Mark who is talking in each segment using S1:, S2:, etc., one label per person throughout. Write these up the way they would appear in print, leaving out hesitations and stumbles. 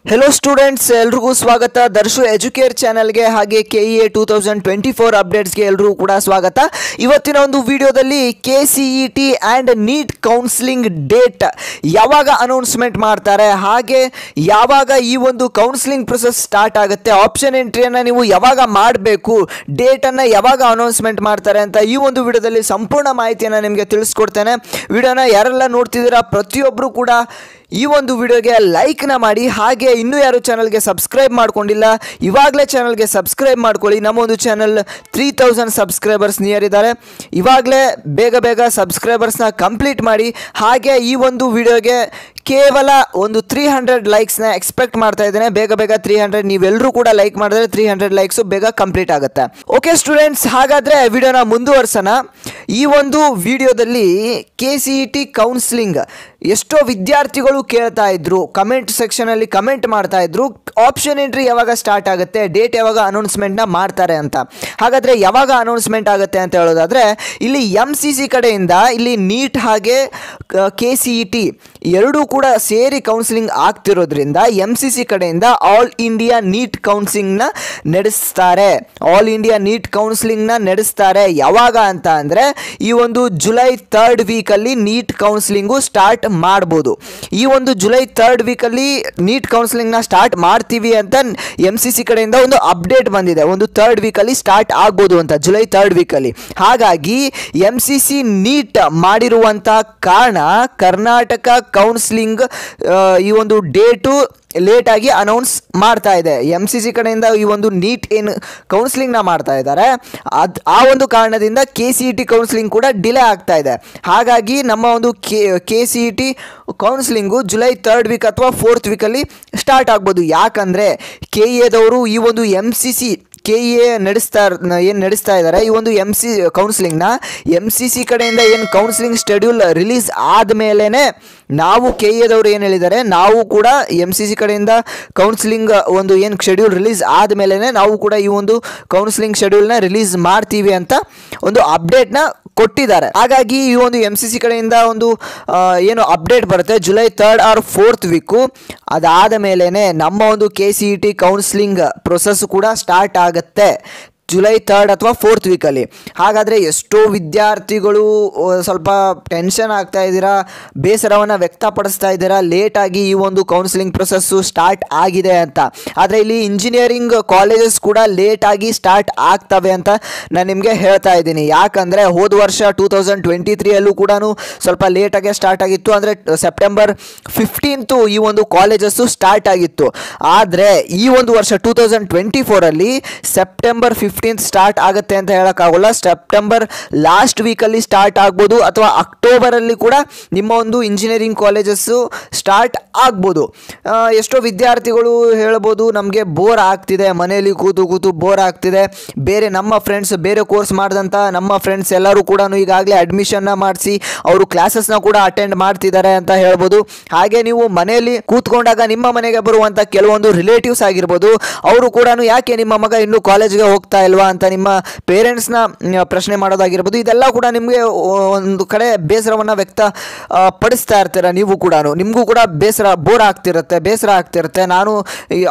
S1: Hello students एल्रिಗೂ स्वागत Darshu एजुकेर channel ಗೆ ಹಾಗೆ ಕೆಇಎ 2024 ಅಪ್ಡೇಟ್ಸ್ ಗೆ ಎಲ್ಲರಿಗೂ ಕೂಡ ಸ್ವಾಗತ। ಇವತ್ತಿನ ಒಂದು ವಿಡಿಯೋದಲ್ಲಿ KCET and NEET counselling date ಯಾವಾಗ ಅನೌನ್ಸ್ಮೆಂಟ್ ಮಾಡ್ತಾರೆ, ಹಾಗೆ ಯಾವಾಗ ಈ ಒಂದು ಕೌನ್ಸಿಲಿಂಗ್ ಪ್ರೊಸೆಸ್ ಸ್ಟಾರ್ಟ್ ಆಗುತ್ತೆ, ಆಪ್ಷನ್ ಎಂಟ್ರಿಯನ್ನು ನೀವು ಯಾವಾಗ ಮಾಡಬೇಕು, ಡೇಟ್ ಅನ್ನು ಯಾವಾಗ ಅನೌನ್ಸ್ಮೆಂಟ್ ಮಾಡ್ತಾರೆ ಅಂತ ಈ ಒಂದು ವಿಡಿಯೋದಲ್ಲಿ ಸಂಪೂರ್ಣ ಮಾಹಿತಿಯನ್ನು ನಿಮಗೆ ತಿಳಿಸ್ಕೊಡ್ತೇನೆ। ವಿಡಿಯೋನ ಯಾರೆಲ್ಲ ನೋಡ್ತಿದ್ದೀರಾ ಪ್ರತಿಯೊಬ್ಬರು ಕೂಡ ಈ ಒಂದು ವಿಡಿಯೋಗೆ ಲೈಕ್ನ ಮಾಡಿ, ಹಾಗೆ ಇನ್ನೂ ಯಾರು ಚಾನಲ್ಗೆ ಸಬ್ಸ್ಕ್ರೈಬ್ ಮಾಡ್ಕೊಂಡಿಲ್ಲ ಇವಾಗಲೇ ಚಾನಲ್ಗೆ ಸಬ್ಸ್ಕ್ರೈಬ್ ಮಾಡ್ಕೊಳ್ಳಿ। ನಮ್ಮ ಒಂದು ಚಾನಲ್ 3000 ಸಬ್ಸ್ಕ್ರೈಬರ್ಸ್ ನಿಯರ್ ಇದ್ದಾರೆ, ಇವಾಗಲೇ ಬೇಗ ಸಬ್ಸ್ಕ್ರೈಬರ್ಸ್ನ ಕಂಪ್ಲೀಟ್ ಮಾಡಿ। ಹಾಗೆ ಈ ಒಂದು ವಿಡಿಯೋಗೆ ಕೇವಲ ಒಂದು 300 ಲೈಕ್ಸ್ನ ಎಕ್ಸ್ಪೆಕ್ಟ್ ಮಾಡ್ತಾ ಇದ್ದೇನೆ, ಬೇಗ 300 ನೀವೆಲ್ಲರೂ ಕೂಡ ಲೈಕ್ ಮಾಡಿದ್ರೆ 300 ಲೈಕ್ಸು ಬೇಗ ಕಂಪ್ಲೀಟ್ ಆಗುತ್ತೆ। ಓಕೆ ಸ್ಟೂಡೆಂಟ್ಸ್, ಹಾಗಾದರೆ ವಿಡಿಯೋನ ಮುಂದುವರ್ಸೋಣ। ಈ ಒಂದು ವಿಡಿಯೋದಲ್ಲಿ ಕೆಸಿಇಟಿ ಕೌನ್ಸಿಲಿಂಗ್ ಎಷ್ಟೋ ವಿದ್ಯಾರ್ಥಿಗಳು ಕೇಳ್ತಾ ಇದ್ರು, ಕಮೆಂಟ್ ಸೆಕ್ಷನಲ್ಲಿ ಕಮೆಂಟ್ ಮಾಡ್ತಾ ಇದ್ರು, ಆಪ್ಷನ್ ಎಂಟ್ರಿ ಯಾವಾಗ ಸ್ಟಾರ್ಟ್ ಆಗುತ್ತೆ, ಡೇಟ್ ಯಾವಾಗ ಅನೌನ್ಸ್ಮೆಂಟ್ನ ಮಾಡ್ತಾರೆ ಅಂತ। ಹಾಗಾದರೆ ಯಾವಾಗ ಅನೌನ್ಸ್ಮೆಂಟ್ ಆಗುತ್ತೆ ಅಂತ ಹೇಳೋದಾದರೆ, ಇಲ್ಲಿ MCC ಕಡೆಯಿಂದ ಇಲ್ಲಿ ನೀಟ್ ಹಾಗೆ ಕೆಸಿಇಟಿ ಎರಡೂ ಕೂಡ ಸೇರಿ ಕೌನ್ಸಿಲಿಂಗ್ ಆಗ್ತಿರೋದ್ರಿಂದ MCC ಕಡೆಯಿಂದ ಆಲ್ ಇಂಡಿಯಾ ನೀಟ್ ಕೌನ್ಸಿಲಿಂಗ್ನ ನಡೆಸ್ತಾರೆ। ಆಲ್ ಇಂಡಿಯಾ ನೀಟ್ ಕೌನ್ಸಿಲಿಂಗ್ನ ನಡೆಸ್ತಾರೆ ಯಾವಾಗ ಅಂತ ಅಂದರೆ, ಈ ಒಂದು ಜುಲೈ 3rd ವೀಕಲ್ಲಿ ನೀಟ್ ಕೌನ್ಸಿಲಿಂಗು ಸ್ಟಾರ್ಟ್ ಮಾಡ್ಬೋದು। ಈ ಒಂದು ಜುಲೈ 3rd ವೀಕಲ್ಲಿ ನೀಟ್ ಕೌನ್ಸಿಲಿಂಗ್ನ ಸ್ಟಾರ್ಟ್ ಮಾಡ್ತೀವಿ ಅಂತ MCC ಕಡೆಯಿಂದ ಒಂದು ಅಪ್ಡೇಟ್ ಬಂದಿದೆ, ಒಂದು 3rd ವೀಕಲ್ಲಿ ಸ್ಟಾರ್ಟ್ ಆಗ್ಬೋದು ಅಂತ, ಜುಲೈ 3rd ವೀಕಲ್ಲಿ। ಹಾಗಾಗಿ MCC ನೀಟ್ ಮಾಡಿರುವಂಥ ಕಾರಣ ಕರ್ನಾಟಕ ಕೌನ್ಸಿಲಿಂಗ್ ಈ ಒಂದು ಡೇಟು ಲೇಟಾಗಿ ಅನೌನ್ಸ್ ಮಾಡ್ತಾ ಇದೆ। MCC ಕಡೆಯಿಂದ ಈ ಒಂದು ನೀಟ್ ಏನು ಕೌನ್ಸಿಲಿಂಗ್ನ ಮಾಡ್ತಾ ಇದ್ದಾರೆ, ಆ ಒಂದು ಕಾರಣದಿಂದ ಕೆಸಿಇಟಿ ಕೌನ್ಸಿಲಿಂಗ್ ಕೂಡ ಡಿಲೇ ಆಗ್ತಾ ಇದೆ। ಹಾಗಾಗಿ ನಮ್ಮ ಒಂದು KCET counselling July 3rd weak ಅಥವಾ 4th ವೀಕಲ್ಲಿ ಸ್ಟಾರ್ಟ್ ಆಗ್ಬೋದು। ಯಾಕಂದರೆ ಕೆಇಎದವರು ಈ ಒಂದು MCC ಕೆಇಎ ನಡೆಸ್ತಾ ಇದ್ದಾರೆ ಈ ಒಂದು ಕೌನ್ಸಿಲಿಂಗ್ನ MCC ಕಡೆಯಿಂದ ಏನು ಕೌನ್ಸಿಲಿಂಗ್ ಶೆಡ್ಯೂಲ್ ರಿಲೀಸ್ ಆದಮೇಲೆ ನಾವು ಕೆಇಎದವರು ಏನು ಹೇಳಿದ್ದಾರೆ, ನಾವು ಕೂಡ MCC ಕಡೆಯಿಂದ ಕೌನ್ಸಿಲಿಂಗ್ ಒಂದು ಏನು ಶೆಡ್ಯೂಲ್ ರಿಲೀಸ್ ಆದಮೇಲೆ ನಾವು ಕೂಡ ಈ ಒಂದು ಕೌನ್ಸಿಲಿಂಗ್ ಶೆಡ್ಯೂಲ್ನ ರಿಲೀಸ್ ಮಾಡ್ತೀವಿ ಅಂತ ಒಂದು ಅಪ್ಡೇಟ್ನ ಕೊಟ್ಟಿದ್ದಾರೆ। ಹಾಗಾಗಿ ಈ ಒಂದು MCC ಕಡೆಯಿಂದ ಒಂದು ಏನು ಅಪ್ಡೇಟ್ ಬರುತ್ತೆ July 3rd or 4th week, ಅದಾದ ಮೇಲೇ ನಮ್ಮ ಒಂದು ಕೆಸಿಇಟಿ ಕೌನ್ಸಿಲಿಂಗ್ ಪ್ರೊಸೆಸ್ ಕೂಡ ಸ್ಟಾರ್ಟ್ ಆಗುತ್ತೆ ಜುಲೈ 3rd ಅಥವಾ 4th ವೀಕಲ್ಲಿ। ಹಾಗಾದರೆ ಎಷ್ಟೋ ವಿದ್ಯಾರ್ಥಿಗಳು ಸ್ವಲ್ಪ ಟೆನ್ಷನ್ ಆಗ್ತಾ ಇದ್ದೀರಾ, ಬೇಸರವನ್ನು ವ್ಯಕ್ತಪಡಿಸ್ತಾ ಇದ್ದೀರಾ, ಲೇಟಾಗಿ ಈ ಒಂದು ಕೌನ್ಸಿಲಿಂಗ್ ಪ್ರೊಸೆಸ್ಸು ಸ್ಟಾರ್ಟ್ ಆಗಿದೆ ಅಂತ। ಆದರೆ ಇಲ್ಲಿ ಇಂಜಿನಿಯರಿಂಗ್ ಕಾಲೇಜಸ್ ಕೂಡ ಲೇಟಾಗಿ ಸ್ಟಾರ್ಟ್ ಆಗ್ತವೆ ಅಂತ ನಾನು ನಿಮಗೆ ಹೇಳ್ತಾ ಇದ್ದೀನಿ। ಯಾಕಂದರೆ ಹೋದ ವರ್ಷ 2023ಯಲ್ಲೂ ಕೂಡ ಸ್ವಲ್ಪ ಲೇಟಾಗೆ ಸ್ಟಾರ್ಟ್ ಆಗಿತ್ತು, ಅಂದರೆ ಸೆಪ್ಟೆಂಬರ್ 15th ಈ ಒಂದು ಕಾಲೇಜಸ್ಸು ಸ್ಟಾರ್ಟ್ ಆಗಿತ್ತು। ಆದರೆ ಈ ಒಂದು ವರ್ಷ 2024ಅಲ್ಲಿ ಸೆಪ್ಟೆಂಬರ್ 15th ಸ್ಟಾರ್ಟ್ ಆಗುತ್ತೆ ಅಂತ ಹೇಳೋಕ್ಕಾಗಲ್ಲ, ಸೆಪ್ಟೆಂಬರ್ ಲಾಸ್ಟ್ ವೀಕಲ್ಲಿ ಸ್ಟಾರ್ಟ್ ಆಗ್ಬೋದು ಅಥವಾ ಅಕ್ಟೋಬರಲ್ಲಿ ಕೂಡ ನಿಮ್ಮ ಒಂದು ಇಂಜಿನಿಯರಿಂಗ್ ಕಾಲೇಜಸ್ಸು ಸ್ಟಾರ್ಟ್ ಆಗ್ಬೋದು। ಎಷ್ಟೋ ವಿದ್ಯಾರ್ಥಿಗಳು ಹೇಳ್ಬೋದು, ನಮಗೆ ಬೋರ್ ಆಗ್ತಿದೆ, ಮನೆಯಲ್ಲಿ ಕೂತು ಬೋರ್ ಆಗ್ತಿದೆ, ಬೇರೆ ನಮ್ಮ ಫ್ರೆಂಡ್ಸ್ ಬೇರೆ ಕೋರ್ಸ್ ಮಾಡಿದಂಥ ನಮ್ಮ ಫ್ರೆಂಡ್ಸ್ ಎಲ್ಲರೂ ಕೂಡ ಈಗಾಗಲೇ ಅಡ್ಮಿಷನ್ನ ಮಾಡಿಸಿ ಅವರು ಕ್ಲಾಸಸ್ನ ಕೂಡ ಅಟೆಂಡ್ ಮಾಡ್ತಿದ್ದಾರೆ ಅಂತ ಹೇಳ್ಬೋದು। ಹಾಗೆ ನೀವು ಮನೆಯಲ್ಲಿ ಕೂತ್ಕೊಂಡಾಗ ನಿಮ್ಮ ಮನೆಗೆ ಬರುವಂಥ ಕೆಲವೊಂದು ರಿಲೇಟಿವ್ಸ್ ಆಗಿರ್ಬೋದು, ಅವರು ಕೂಡ ಯಾಕೆ ನಿಮ್ಮ ಮಗ ಇನ್ನೂ ಕಾಲೇಜ್ಗೆ ಹೋಗ್ತಾ ಇಲ್ವಾ ಅಂತ ನಿಮ್ಮ ಪೇರೆಂಟ್ಸ್ನ ಪ್ರಶ್ನೆ ಮಾಡೋದಾಗಿರ್ಬೋದು, ಇದೆಲ್ಲ ಕೂಡ ನಿಮಗೆ ಒಂದು ಕಡೆ ಬೇಸರವನ್ನು ವ್ಯಕ್ತಪಡಿಸ್ತಾ ಇರ್ತೀರ, ನೀವು ಕೂಡ ನಿಮಗೂ ಕೂಡ ಬೋರ್ ಆಗ್ತಿರುತ್ತೆ, ಬೇಸರ ಆಗ್ತಿರುತ್ತೆ।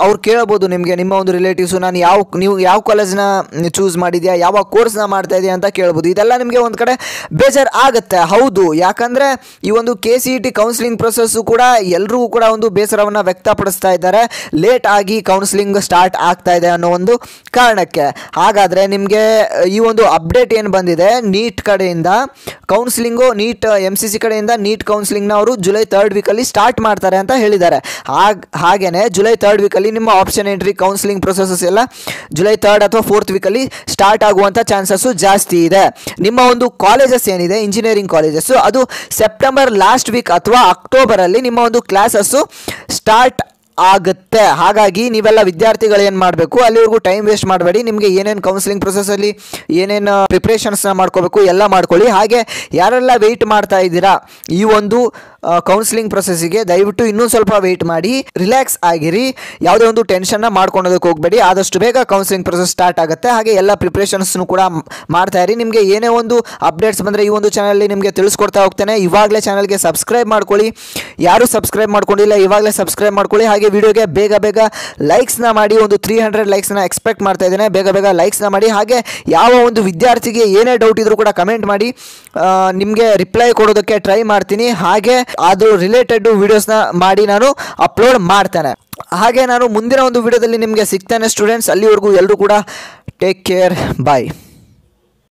S1: ಅವ್ರು ಕೇಳಬಹುದು ನಿಮಗೆ, ನಿಮ್ಮ ಒಂದು ರಿಲೇಟಿವ್ಸು, ನೀವು ಯಾವ ಕಾಲೇಜ್ನ ಚೂಸ್ ಮಾಡಿದ್ಯಾ, ಯಾವ ಕೋರ್ಸ್ನ ಮಾಡ್ತಾ ಇದೆಯಾ ಅಂತ ಕೇಳ್ಬೋದು। ಇದೆಲ್ಲ ನಿಮಗೆ ಒಂದು ಕಡೆ ಬೇಜಾರು ಆಗುತ್ತೆ, ಹೌದು, ಯಾಕಂದರೆ ಈ ಒಂದು ಕೆಸಿಇಟಿ ಕೌನ್ಸಿಲಿಂಗ್ ಪ್ರೊಸೆಸ್ಸು ಕೂಡ ಎಲ್ರಿಗೂ ಕೂಡ ಒಂದು ಬೇಸರವನ್ನು ವ್ಯಕ್ತಪಡಿಸ್ತಾ ಇದ್ದಾರೆ, ಲೇಟ್ ಆಗಿ ಕೌನ್ಸಿಲಿಂಗ್ ಸ್ಟಾರ್ಟ್ ಆಗ್ತಾ ಇದೆ ಅನ್ನೋ ಒಂದು ಕಾರಣಕ್ಕೆ। ಹಾಗಾದರೆ ನಿಮಗೆ ಈ ಒಂದು ಅಪ್ಡೇಟ್ ಏನು ಬಂದಿದೆ, ನೀಟ್ ಕಡೆಯಿಂದ ಕೌನ್ಸಿಲಿಂಗು, ನೀಟ್ MCC ಕಡೆಯಿಂದ ನೀಟ್ ಕೌನ್ಸಿಲಿಂಗ್ನ ಅವರು ಜುಲೈ 3rd ವೀಕಲ್ಲಿ ಸ್ಟಾರ್ಟ್ ಮಾಡ್ತಾರೆ ಅಂತ ಹೇಳಿದ್ದಾರೆ। ಹಾಗೆಯೇ ಜುಲೈ 3rd ವೀಕಲ್ಲಿ ನಿಮ್ಮ ಆಪ್ಷನ್ ಎಂಟ್ರಿ ಕೌನ್ಸಿಲಿಂಗ್ ಪ್ರೊಸೆಸಸ್ ಎಲ್ಲ ಜುಲೈ 3rd ಅಥವಾ 4th ವೀಕಲ್ಲಿ ಸ್ಟಾರ್ಟ್ ಆಗುವಂಥ ಚಾನ್ಸಸ್ಸು ಜಾಸ್ತಿ ಇದೆ। ನಿಮ್ಮ ಒಂದು ಕಾಲೇಜಸ್ ಏನಿದೆ ಇಂಜಿನಿಯರಿಂಗ್ ಕಾಲೇಜಸ್ಸು, ಅದು ಸೆಪ್ಟೆಂಬರ್ ಲಾಸ್ಟ್ ವೀಕ್ ಅಥವಾ ಅಕ್ಟೋಬರಲ್ಲಿ ನಿಮ್ಮ ಒಂದು ಕ್ಲಾಸಸ್ಸು ಸ್ಟಾರ್ಟ್ ಆಗುತ್ತೆ। ಹಾಗಾಗಿ ನೀವೆಲ್ಲ ವಿದ್ಯಾರ್ಥಿಗಳು ಏನು ಮಾಡಬೇಕು, ಅಲ್ಲಿವರೆಗೂ ಟೈಮ್ ವೇಸ್ಟ್ ಮಾಡಬೇಡಿ, ನಿಮಗೆ ಏನೇನು ಕೌನ್ಸಿಲಿಂಗ್ ಪ್ರೊಸೆಸಲ್ಲಿ ಏನೇನು ಪ್ರಿಪ್ರೇಷನ್ಸ್ನ ಮಾಡ್ಕೋಬೇಕು ಎಲ್ಲ ಮಾಡ್ಕೊಳ್ಳಿ। ಹಾಗೆ ಯಾರೆಲ್ಲ ವೆಯ್ಟ್ ಮಾಡ್ತಾ ಇದ್ದೀರಾ ಈ ಒಂದು ಕೌನ್ಸಿಲಿಂಗ್ ಪ್ರೊಸೆಸ್ಗೆ ದಯವಿಟ್ಟು ಇನ್ನೂ ಸ್ವಲ್ಪ ವೆಯ್ಟ್ ಮಾಡಿ, ರಿಲ್ಯಾಕ್ಸ್ ಆಗಿರಿ, ಯಾವುದೇ ಒಂದು ಟೆನ್ಷನ್ನ ಮಾಡ್ಕೊಳೋದಕ್ಕೆ ಹೋಗಬೇಡಿ. ಆದಷ್ಟು ಬೇಗ ಕೌನ್ಸಿಲಿಂಗ್ ಪ್ರೊಸೆಸ್ ಸ್ಟಾರ್ಟ್ ಆಗುತ್ತೆ. ಹಾಗೆ ಎಲ್ಲ ಪ್ರಿಪ್ರೇಷನ್ಸ್ನು ಕೂಡ ಮಾಡ್ತಾ ಇರಿ. ನಿಮಗೆ ಏನೇ ಒಂದು ಅಪ್ಡೇಟ್ಸ್ ಬಂದರೆ ಈ ಒಂದು ಚಾನಲಲ್ಲಿ ನಿಮಗೆ ತಿಳಿಸ್ಕೊಡ್ತಾ ಹೋಗ್ತೇನೆ. ಇವಾಗಲೇ ಚಾನಲ್ಗೆ ಸಬ್ಸ್ಕ್ರೈಬ್ ಮಾಡ್ಕೊಳ್ಳಿ, ಯಾರು ಸಬ್ಸ್ಕ್ರೈಬ್ ಮಾಡ್ಕೊಂಡಿಲ್ಲ ಇವಾಗಲೇ ಸಬ್ಸ್ಕ್ರೈಬ್ ಮಾಡ್ಕೊಳ್ಳಿ. ಹಾಗೆ ವಿಡಿಯೋಗೆ ಬೇಗ ಬೇಗ ಲೈಕ್ಸ್ನ ಮಾಡಿ, ಒಂದು 300 ಲೈಕ್ಸ್ನ ಎಕ್ಸ್ಪೆಕ್ಟ್ ಮಾಡ್ತಾ ಇದ್ದೇನೆ. ಬೇಗ ಬೇಗ ಲೈಕ್ಸ್ನ ಮಾಡಿ. ಹಾಗೆ ಯಾವ ಒಂದು ವಿದ್ಯಾರ್ಥಿಗೆ ಏನೇ ಡೌಟ್ ಇದ್ರೂ ಕೂಡ ಕಮೆಂಟ್ ಮಾಡಿ, ನಿಮಗೆ ರಿಪ್ಲೈ ಕೊಡೋದಕ್ಕೆ ಟ್ರೈ ಮಾಡ್ತೀನಿ. ಹಾಗೆ ಅದು ರಿಲೇಟೆಡ್ ವಿಡಿಯೋಸ್ನ ಮಾಡಿ ನಾನು ಅಪ್ಲೋಡ್ ಮಾಡ್ತೇನೆ. ಹಾಗೆ ನಾನು ಮುಂದಿನ ಒಂದು ವಿಡಿಯೋದಲ್ಲಿ ನಿಮಗೆ ಸಿಗ್ತೇನೆ ಸ್ಟೂಡೆಂಟ್ಸ್. ಅಲ್ಲಿವರೆಗೂ ಎಲ್ಲರೂ ಕೂಡ ಟೇಕ್ ಕೇರ್, ಬಾಯ್.